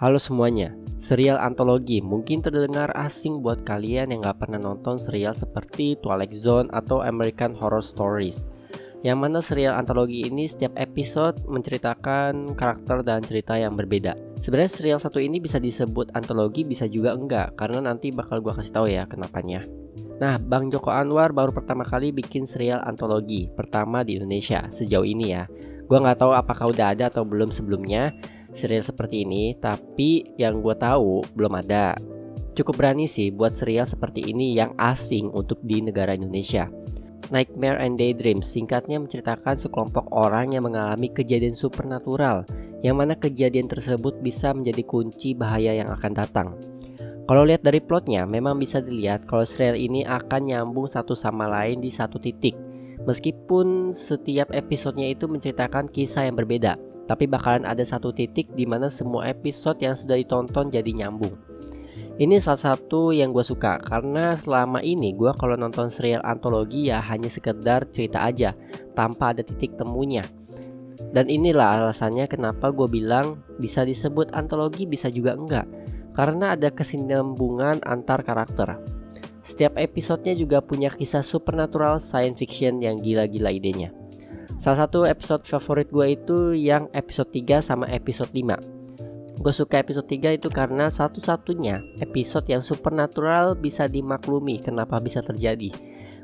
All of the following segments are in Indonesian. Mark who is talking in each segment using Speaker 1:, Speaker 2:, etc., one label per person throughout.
Speaker 1: Halo semuanya, serial antologi mungkin terdengar asing buat kalian yang gak pernah nonton serial seperti Twilight Zone atau American Horror Stories. Yang mana serial antologi ini setiap episode menceritakan karakter dan cerita yang berbeda. Sebenarnya serial satu ini bisa disebut antologi, bisa juga enggak, karena nanti bakal gua kasih tahu ya kenapanya. Nah, Bang Joko Anwar baru pertama kali bikin serial antologi pertama di Indonesia sejauh ini ya. Gua nggak tahu apakah udah ada atau belum sebelumnya serial seperti ini, tapi yang gue tahu belum ada. Cukup berani sih buat serial seperti ini yang asing untuk di negara Indonesia. Nightmare and Daydreams singkatnya menceritakan sekelompok orang yang mengalami kejadian supernatural, yang mana kejadian tersebut bisa menjadi kunci bahaya yang akan datang. Kalau lihat dari plotnya, memang bisa dilihat kalau serial ini akan nyambung satu sama lain di satu titik. Meskipun setiap episodenya itu menceritakan kisah yang berbeda, tapi bakalan ada satu titik di mana semua episode yang sudah ditonton jadi nyambung. Ini salah satu yang gue suka, karena selama ini gue kalau nonton serial antologi ya hanya sekedar cerita aja, tanpa ada titik temunya. Dan inilah alasannya kenapa gue bilang bisa disebut antologi, bisa juga enggak, karena ada kesinambungan antar karakter. Setiap episodenya juga punya kisah supernatural science fiction yang gila-gila idenya. Salah satu episode favorit gue itu yang episode 3 sama episode 5. Gue suka episode 3 itu karena satu-satunya episode yang supernatural bisa dimaklumi kenapa bisa terjadi.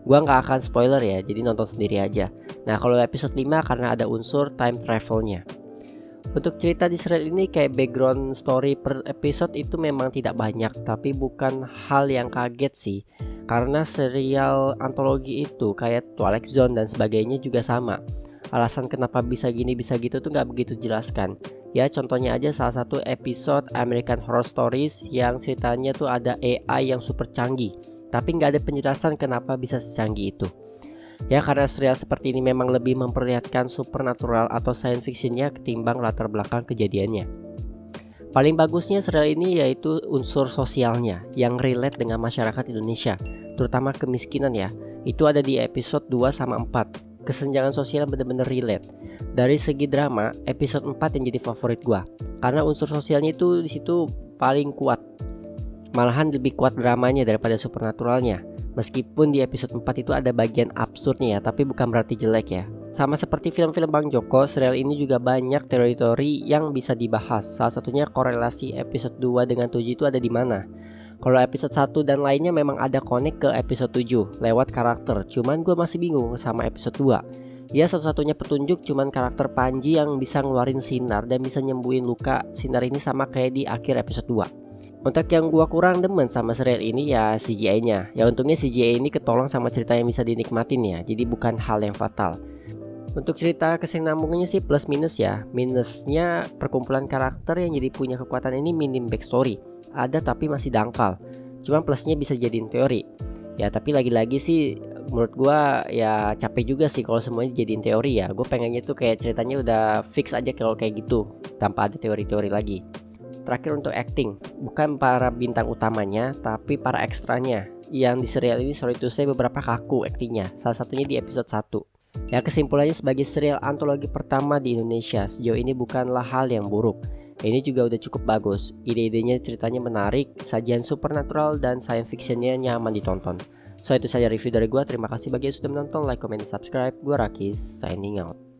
Speaker 1: Gue gak akan spoiler ya, jadi nonton sendiri aja. Nah, kalau episode 5 karena ada unsur time travelnya. Untuk cerita di serial ini kayak background story per episode itu memang tidak banyak, tapi bukan hal yang kaget sih. Karena serial antologi itu kayak Twilight Zone dan sebagainya juga sama. Alasan kenapa bisa gini bisa gitu tuh gak begitu jelaskan. Ya contohnya aja salah satu episode American Horror Stories yang ceritanya tuh ada AI yang super canggih, tapi gak ada penjelasan kenapa bisa secanggih itu. Ya karena serial seperti ini memang lebih memperlihatkan supernatural atau science fictionnya ketimbang latar belakang kejadiannya. Paling bagusnya serial ini yaitu unsur sosialnya yang relate dengan masyarakat Indonesia, terutama kemiskinan ya. Itu ada di episode 2 sama 4. Kesenjangan sosial benar-benar relate. Dari segi drama, episode 4 yang jadi favorit gua, karena unsur sosialnya itu di situ paling kuat. Malahan lebih kuat dramanya daripada supernaturalnya. Meskipun di episode 4 itu ada bagian absurdnya ya, tapi bukan berarti jelek ya. Sama seperti film-film Bang Joko, serial ini juga banyak teori-teori yang bisa dibahas. Salah satunya korelasi episode 2 dengan 7 itu ada di mana. Kalau episode 1 dan lainnya memang ada connect ke episode 7 lewat karakter. Cuman gue masih bingung sama episode 2. Ya satu-satunya petunjuk cuman karakter Panji yang bisa ngeluarin sinar dan bisa nyembuhin luka. Sinar ini sama kayak di akhir episode 2. Untuk yang gue kurang demen sama serial ini ya CGI-nya. Ya untungnya CGI ini ketolong sama cerita yang bisa dinikmatin ya. Jadi bukan hal yang fatal. Untuk cerita kesinambungannya sih plus minus ya. Minusnya perkumpulan karakter yang jadi punya kekuatan ini minim backstory. Ada tapi masih dangkal. Cuman plusnya bisa jadiin teori. Ya tapi lagi-lagi sih menurut gua ya capek juga sih kalau semuanya jadiin teori ya. Gue pengennya tuh kayak ceritanya udah fix aja kalau kayak gitu, tanpa ada teori-teori lagi. Terakhir untuk acting, bukan para bintang utamanya tapi para ekstranya. Yang di serial ini sorry to say beberapa kaku actingnya. Salah satunya di episode 1. Ya kesimpulannya sebagai serial antologi pertama di Indonesia, sejauh ini bukanlah hal yang buruk. Ini juga udah cukup bagus. Ide-idenya ceritanya menarik, sajian supernatural dan science fictionnya nyaman ditonton. So itu saja review dari gue. Terima kasih bagi yang sudah menonton. Like, comment, dan subscribe. Gue Rakis, signing out.